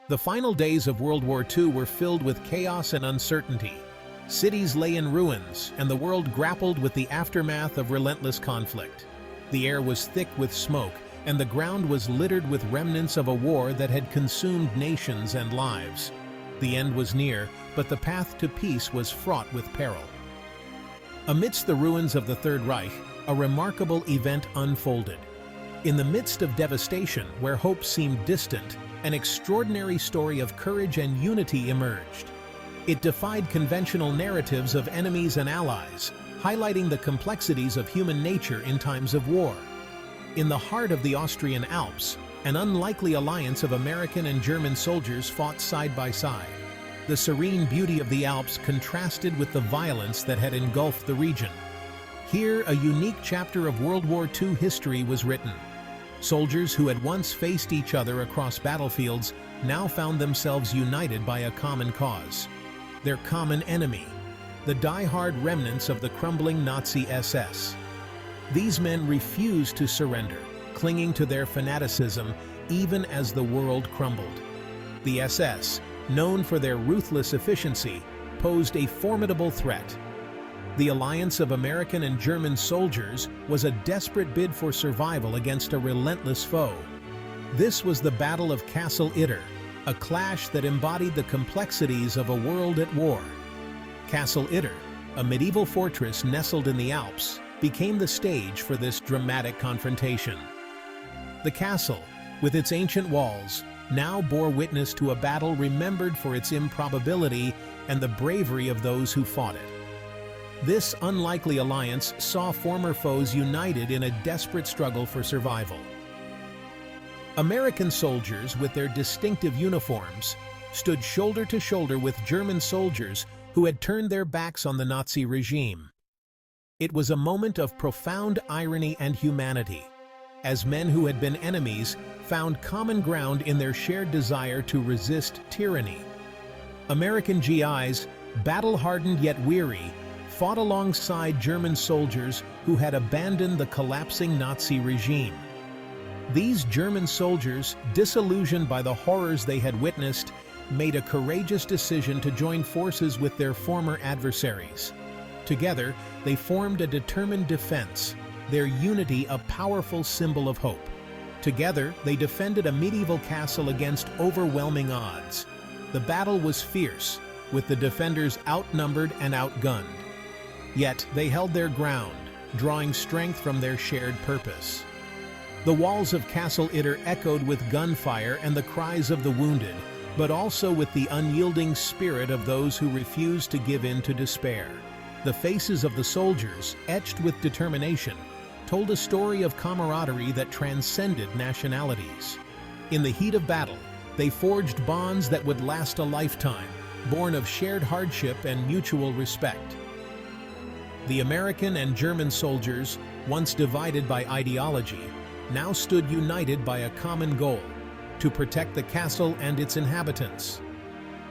The final days of World War II were filled with chaos and uncertainty. Cities lay in ruins, and the world grappled with the aftermath of relentless conflict. The air was thick with smoke, and the ground was littered with remnants of a war that had consumed nations and lives. The end was near, but the path to peace was fraught with peril. Amidst the ruins of the Third Reich, a remarkable event unfolded. In the midst of devastation, where hope seemed distant, an extraordinary story of courage and unity emerged. It defied conventional narratives of enemies and allies, highlighting the complexities of human nature in times of war. In the heart of the Austrian Alps, an unlikely alliance of American and German soldiers fought side by side. The serene beauty of the Alps contrasted with the violence that had engulfed the region. Here, a unique chapter of World War II history was written. Soldiers who had once faced each other across battlefields now found themselves united by a common cause. Their common enemy, the die-hard remnants of the crumbling Nazi SS. These men refused to surrender, clinging to their fanaticism even as the world crumbled. The SS, known for their ruthless efficiency, posed a formidable threat. The alliance of American and German soldiers was a desperate bid for survival against a relentless foe. This was the Battle of Castle Itter, a clash that embodied the complexities of a world at war. Castle Itter, a medieval fortress nestled in the Alps, became the stage for this dramatic confrontation. The castle, with its ancient walls, now bore witness to a battle remembered for its improbability and the bravery of those who fought it. This unlikely alliance saw former foes united in a desperate struggle for survival. American soldiers, with their distinctive uniforms, stood shoulder to shoulder with German soldiers who had turned their backs on the Nazi regime. It was a moment of profound irony and humanity, as men who had been enemies found common ground in their shared desire to resist tyranny. American GIs, battle-hardened yet weary, fought alongside German soldiers who had abandoned the collapsing Nazi regime. These German soldiers, disillusioned by the horrors they had witnessed, made a courageous decision to join forces with their former adversaries. Together, they formed a determined defense, their unity a powerful symbol of hope. Together, they defended a medieval castle against overwhelming odds. The battle was fierce, with the defenders outnumbered and outgunned. Yet they held their ground, drawing strength from their shared purpose. The walls of Castle Itter echoed with gunfire and the cries of the wounded, but also with the unyielding spirit of those who refused to give in to despair. The faces of the soldiers, etched with determination, told a story of camaraderie that transcended nationalities. In the heat of battle, they forged bonds that would last a lifetime, born of shared hardship and mutual respect. The American and German soldiers, once divided by ideology, now stood united by a common goal: to protect the castle and its inhabitants.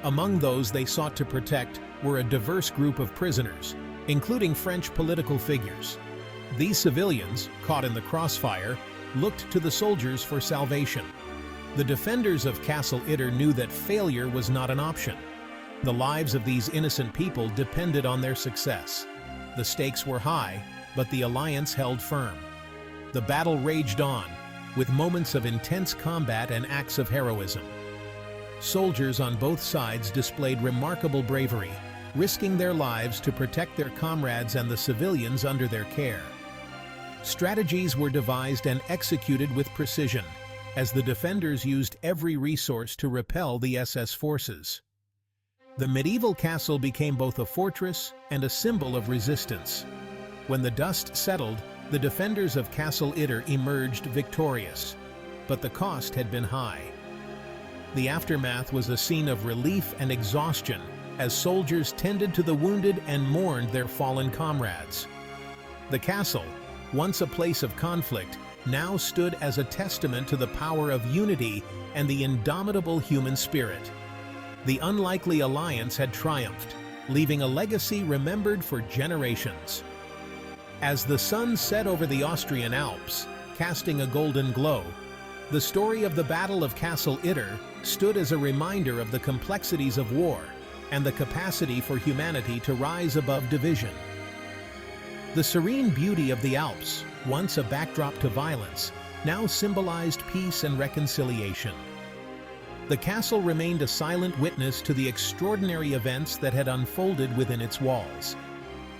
Among those they sought to protect were a diverse group of prisoners, including French political figures. These civilians, caught in the crossfire, looked to the soldiers for salvation. The defenders of Castle Itter knew that failure was not an option. The lives of these innocent people depended on their success. The stakes were high, but the alliance held firm. The battle raged on, with moments of intense combat and acts of heroism. Soldiers on both sides displayed remarkable bravery, risking their lives to protect their comrades and the civilians under their care. Strategies were devised and executed with precision, as the defenders used every resource to repel the SS forces. The medieval castle became both a fortress and a symbol of resistance. When the dust settled, the defenders of Castle Itter emerged victorious, but the cost had been high. The aftermath was a scene of relief and exhaustion as soldiers tended to the wounded and mourned their fallen comrades. The castle, once a place of conflict, now stood as a testament to the power of unity and the indomitable human spirit. The unlikely alliance had triumphed, leaving a legacy remembered for generations. As the sun set over the Austrian Alps, casting a golden glow, The story of the Battle of Castle Itter stood as a reminder of the complexities of war and the capacity for humanity to rise above division. The serene beauty of the Alps, once a backdrop to violence, now symbolized peace and reconciliation. The castle remained a silent witness to the extraordinary events that had unfolded within its walls.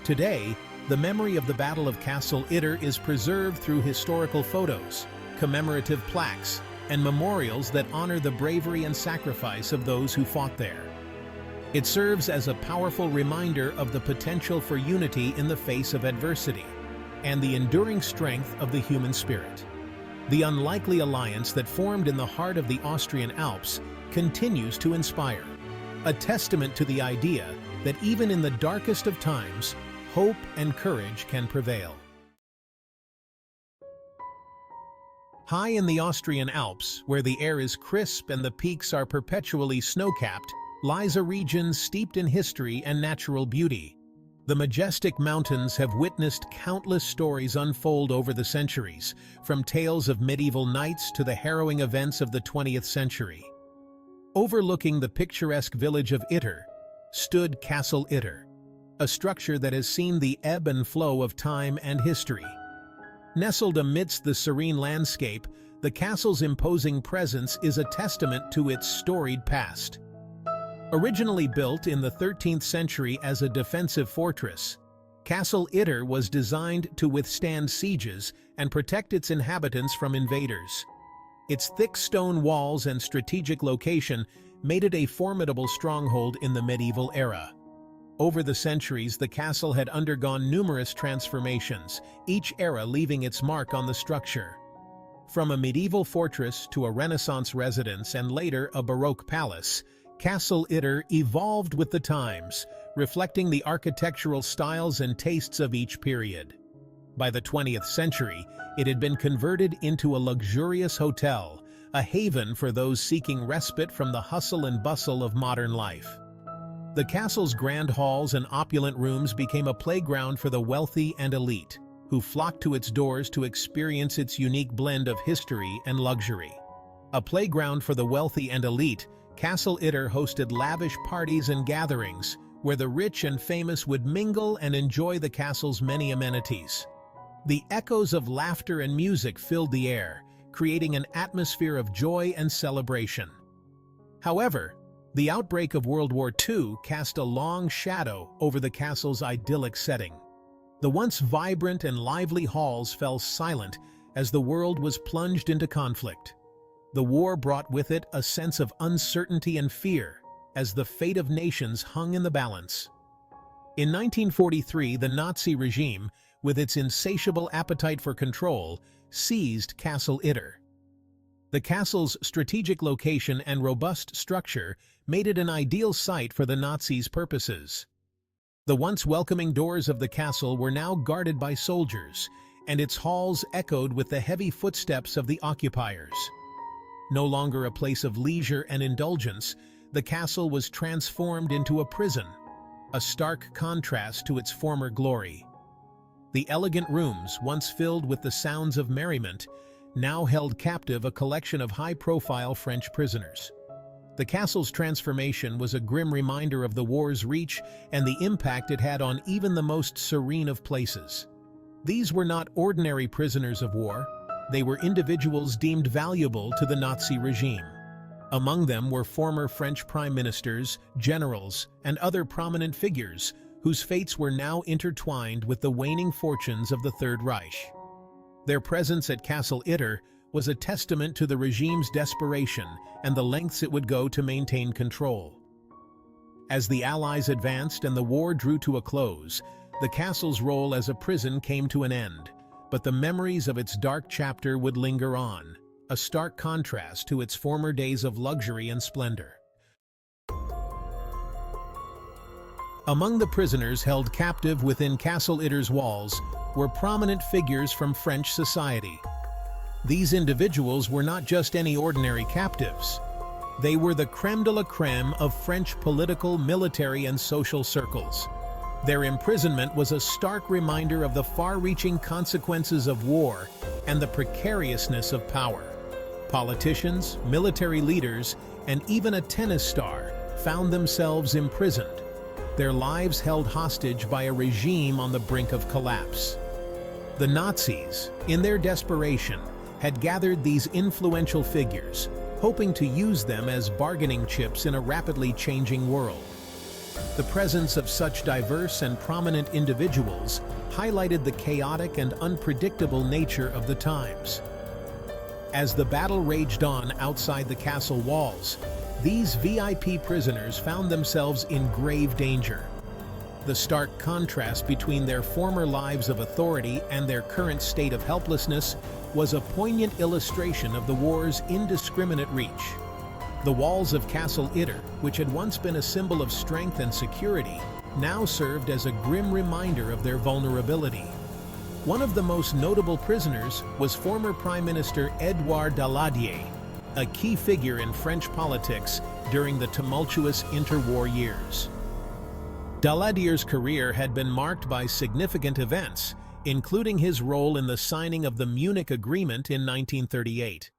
Today, the memory of the Battle of Castle Itter is preserved through historical photos, commemorative plaques, and memorials that honor the bravery and sacrifice of those who fought there. It serves as a powerful reminder of the potential for unity in the face of adversity and the enduring strength of the human spirit. The unlikely alliance that formed in the heart of the Austrian Alps continues to inspire, a testament to the idea that even in the darkest of times, hope and courage can prevail. High in the Austrian Alps, where the air is crisp and the peaks are perpetually snow-capped, lies a region steeped in history and natural beauty. The majestic mountains have witnessed countless stories unfold over the centuries, from tales of medieval knights to the harrowing events of the 20th century. Overlooking the picturesque village of Itter stood Castle Itter, a structure that has seen the ebb and flow of time and history. Nestled amidst the serene landscape, the castle's imposing presence is a testament to its storied past. Originally built in the 13th century as a defensive fortress, Castle Itter was designed to withstand sieges and protect its inhabitants from invaders. Its thick stone walls and strategic location made it a formidable stronghold in the medieval era. Over the centuries, the castle had undergone numerous transformations, each era leaving its mark on the structure. From a medieval fortress to a Renaissance residence and later a Baroque palace, Castle Itter evolved with the times, reflecting the architectural styles and tastes of each period. By the 20th century, it had been converted into a luxurious hotel, a haven for those seeking respite from the hustle and bustle of modern life. The castle's grand halls and opulent rooms became a playground for the wealthy and elite, who flocked to its doors to experience its unique blend of history and luxury. A playground for the wealthy and elite, Castle Itter hosted lavish parties and gatherings where the rich and famous would mingle and enjoy the castle's many amenities. The echoes of laughter and music filled the air, creating an atmosphere of joy and celebration. However, the outbreak of World War II cast a long shadow over the castle's idyllic setting. The once vibrant and lively halls fell silent as the world was plunged into conflict. The war brought with it a sense of uncertainty and fear, as the fate of nations hung in the balance. In 1943, the Nazi regime, with its insatiable appetite for control, seized Castle Itter. The castle's strategic location and robust structure made it an ideal site for the Nazis' purposes. The once welcoming doors of the castle were now guarded by soldiers, and its halls echoed with the heavy footsteps of the occupiers. No longer a place of leisure and indulgence, the castle was transformed into a prison, a stark contrast to its former glory. The elegant rooms, once filled with the sounds of merriment, now held captive a collection of high-profile French prisoners. The castle's transformation was a grim reminder of the war's reach and the impact it had on even the most serene of places. These were not ordinary prisoners of war. They were individuals deemed valuable to the Nazi regime. Among them were former French prime ministers, generals, and other prominent figures whose fates were now intertwined with the waning fortunes of the Third Reich. Their presence at Castle Itter was a testament to the regime's desperation and the lengths it would go to maintain control. As the Allies advanced and the war drew to a close, the castle's role as a prison came to an end. But the memories of its dark chapter would linger on, a stark contrast to its former days of luxury and splendor. Among the prisoners held captive within Castle Itter's walls were prominent figures from French society. These individuals were not just any ordinary captives. They were the crème de la crème of French political, military, and social circles. Their imprisonment was a stark reminder of the far-reaching consequences of war and the precariousness of power. Politicians, military leaders, and even a tennis star found themselves imprisoned, their lives held hostage by a regime on the brink of collapse. The Nazis, in their desperation, had gathered these influential figures, hoping to use them as bargaining chips in a rapidly changing world. The presence of such diverse and prominent individuals highlighted the chaotic and unpredictable nature of the times. As the battle raged on outside the castle walls, these VIP prisoners found themselves in grave danger. The stark contrast between their former lives of authority and their current state of helplessness was a poignant illustration of the war's indiscriminate reach. The walls of Castle Itter, which had once been a symbol of strength and security, now served as a grim reminder of their vulnerability. One of the most notable prisoners was former Prime Minister Édouard Daladier, a key figure in French politics during the tumultuous interwar years. Daladier's career had been marked by significant events, including his role in the signing of the Munich Agreement in 1938.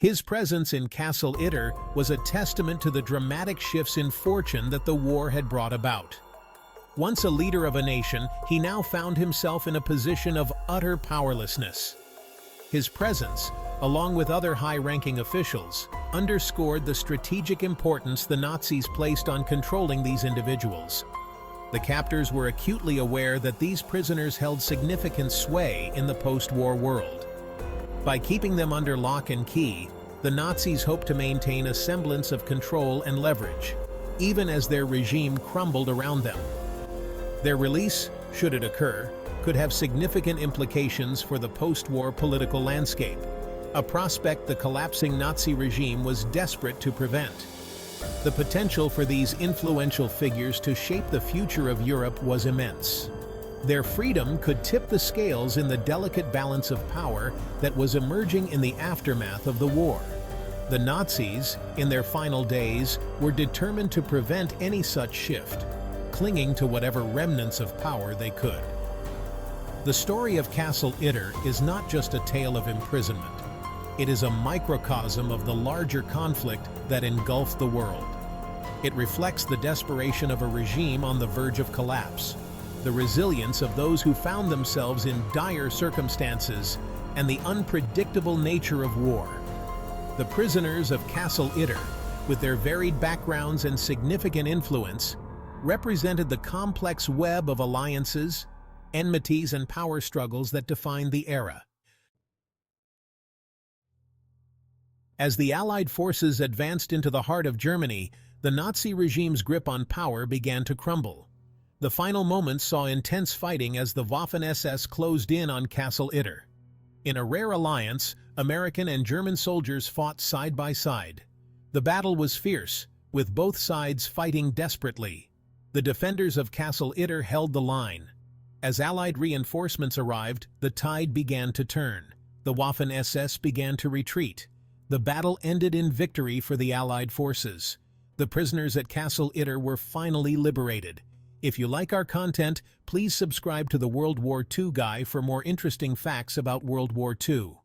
His presence in Castle Itter was a testament to the dramatic shifts in fortune that the war had brought about. Once a leader of a nation, he now found himself in a position of utter powerlessness. His presence, along with other high-ranking officials, underscored the strategic importance the Nazis placed on controlling these individuals. The captors were acutely aware that these prisoners held significant sway in the post-war world. By keeping them under lock and key, the Nazis hoped to maintain a semblance of control and leverage, even as their regime crumbled around them. Their release, should it occur, could have significant implications for the post-war political landscape, a prospect the collapsing Nazi regime was desperate to prevent. The potential for these influential figures to shape the future of Europe was immense. Their freedom could tip the scales in the delicate balance of power that was emerging in the aftermath of the war. The Nazis, in their final days, were determined to prevent any such shift, clinging to whatever remnants of power they could. The story of Castle Itter is not just a tale of imprisonment. It is a microcosm of the larger conflict that engulfed the world. It reflects the desperation of a regime on the verge of collapse, the resilience of those who found themselves in dire circumstances, and the unpredictable nature of war. The prisoners of Castle Itter, with their varied backgrounds and significant influence, represented the complex web of alliances, enmities, and power struggles that defined the era. As the Allied forces advanced into the heart of Germany, the Nazi regime's grip on power began to crumble. The final moments saw intense fighting as the Waffen-SS closed in on Castle Itter. In a rare alliance, American and German soldiers fought side by side. The battle was fierce, with both sides fighting desperately. The defenders of Castle Itter held the line. As Allied reinforcements arrived, the tide began to turn. The Waffen-SS began to retreat. The battle ended in victory for the Allied forces. The prisoners at Castle Itter were finally liberated. If you like our content, please subscribe to the World War II Guy for more interesting facts about World War II.